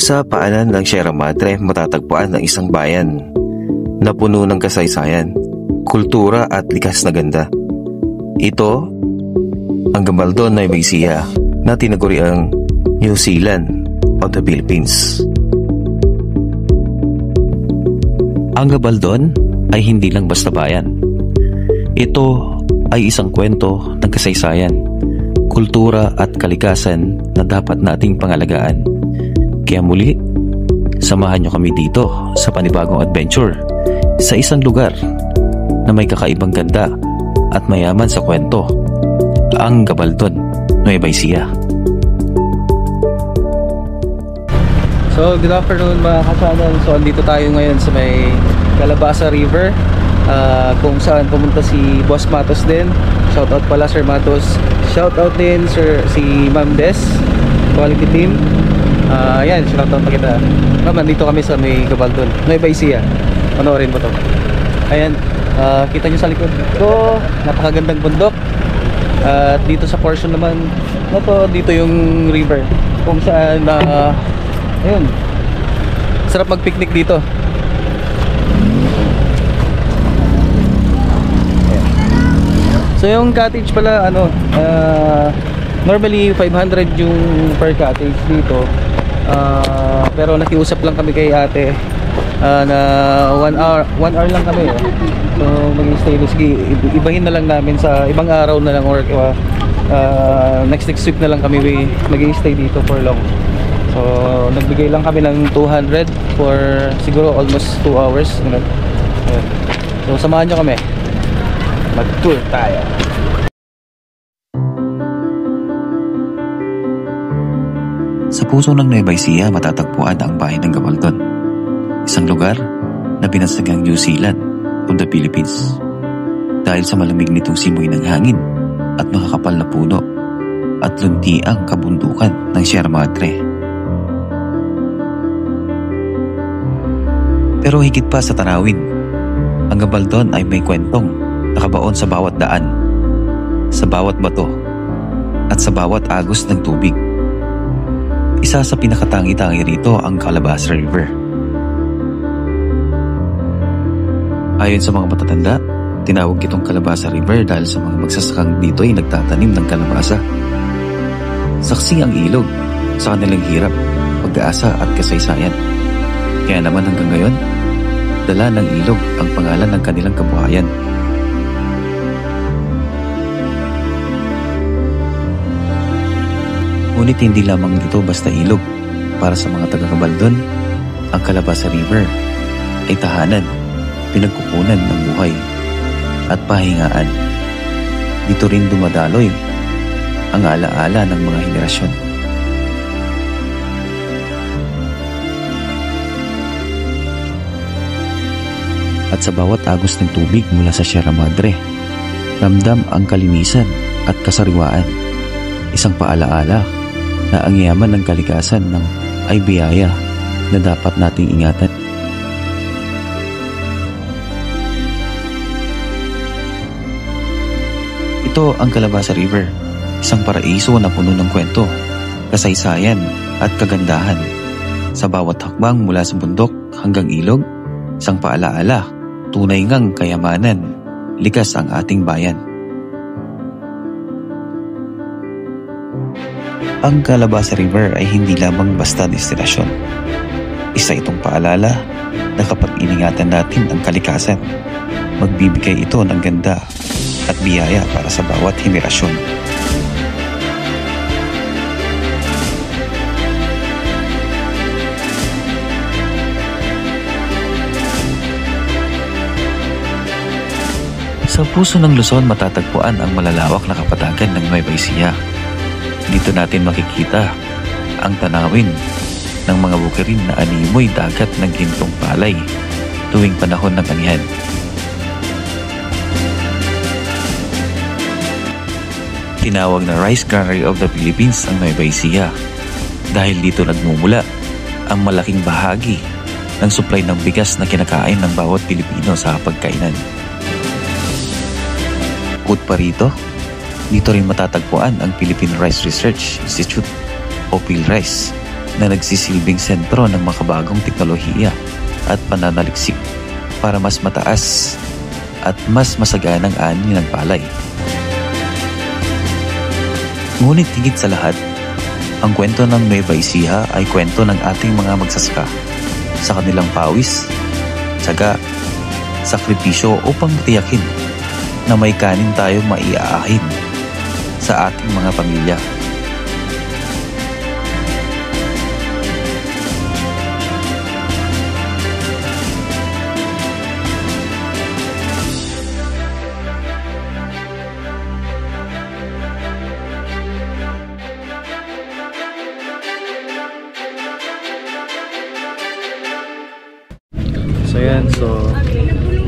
Sa paanan ng Sierra Madre matatagpuan ang isang bayan na puno ng kasaysayan, kultura at likas na ganda. Ito ang Gabaldon, Nueva Ecija na tinaguriang New Zealand of the Philippines. Ang Gabaldon ay hindi lang basta bayan. Ito ay isang kwento ng kasaysayan, kultura at kalikasan na dapat nating pangalagaan. Kaya muli, samahan nyo kami dito sa panibagong adventure sa isang lugar na may kakaibang ganda at mayaman sa kwento, ang Gabaldon, Nueva Ecija. So, good afternoon mga ka-channel. So, andito tayo ngayon sa may Calabasa River, kung saan pumunta si Boss Matos din. Shoutout pala Sir Matos. Shoutout din si Ma'am Des, quality team. Ayan, shoutout pa kita. Ma'am, nandito kami sa may Gabaldon, Nueva Ecija. Panoorin mo to. Ayan, kita nyo sa likod ko, napakagandang bundok. At dito sa portion naman na to, dito yung river, kung saan ayun, sarap mag-picnic dito. Ayan. So yung cottage pala, normally 500 yung per cottage dito. Pero nakiusap lang kami kay ate na 1 hour lang kami. So mag-stay, sige, ibahin na lang namin sa ibang araw na lang, or next week na lang kami mag-stay dito for long. So nagbigay lang kami ng 200 for siguro almost 2 hours. So samahan nyo kami, mag-tour tayo. Sa puso ng Nueva Ecija matatagpuan ang bayan ng Gabaldon, isang lugar na binansagang New Zealand of the Philippines dahil sa malamig nitong simoy ng hangin at makakapal na puno at luntiang kabundukan ng Sierra Madre. Pero higit pa sa tanawin, ang Gabaldon ay may kwentong nakabaon sa bawat daan, sa bawat bato at sa bawat agos ng tubig. Isa sa pinakatangi-tangi rito ang Calabasa River. Ayon sa mga matatanda, tinawag itong Calabasa River dahil sa mga magsasakang dito ay nagtatanim ng kalabasa. Saksi ang ilog sa kanilang hirap, pag-aasa at kasaysayan. Kaya naman hanggang ngayon, dala ng ilog ang pangalan ng kanilang kabuhayan. Ngunit hindi lamang ito basta ilog. Para sa mga taga-Gabaldon, ang Calabasa River ay tahanan, pinagkukunan ng buhay at pahingaan. Dito rin dumadaloy ang alaala ng mga henerasyon. At sa bawat agos ng tubig mula sa Sierra Madre, ramdam ang kalinisan at kasariwaan. Isang paalaala na ang yaman ng kalikasan ay biyaya na dapat nating ingatan. Ito ang Calabasa River, isang paraiso na puno ng kwento, kasaysayan at kagandahan. Sa bawat hakbang mula sa bundok hanggang ilog, isang paalaala, tunay ngang kayamanan, likas ang ating bayan. Ang Calabasa River ay hindi lamang basta destinasyon. Isa itong paalala na kapag iningatan natin ang kalikasan, magbibigay ito ng ganda at biyaya para sa bawat henerasyon. Sa puso ng Luzon matatagpuan ang malalawak na kapatagan ng Nueva Ecija. Dito natin makikita ang tanawin ng mga bukirin na animoy dagat ng gintong palay tuwing panahon ng anihan. Tinawag na Rice Granary of the Philippines ang Nueva Ecija dahil dito nagmumula ang malaking bahagi ng supply ng bigas na kinakain ng bawat Pilipino sa pagkainan. Bukod pa rito, dito rin matatagpuan ang Philippine Rice Research Institute o PhilRice na nagsisilbing sentro ng makabagong teknolohiya at pananaliksik para mas mataas at mas masaganang ani ng palay. Ngunit higit sa lahat, ang kwento ng Nueva Ecija ay kwento ng ating mga magsasaka sa kanilang pawis, tiyaga, sakripisyo upang tiyakin na may kanin tayo maiaahin sa ating mga pamilya. So yan,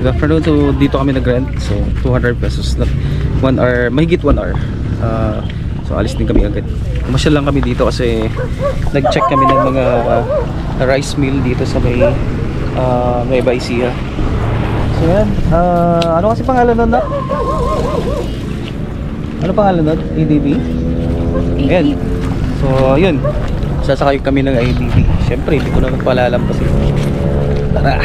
good afternoon. So dito kami nag-rent. So 200 pesos na 1 hour, mahigit 1 hour. So alis din kami agad. Kumasyal lang kami dito kasi nag-check kami ng mga rice mill dito sa may Nueva Ecija. So yan, ano kasi pangalan nun na? Ano pangalan nun? ADB? Ayan. So yun, sasakay kami ng ADB. Siyempre hindi ko na nagpalalampasin. Tara!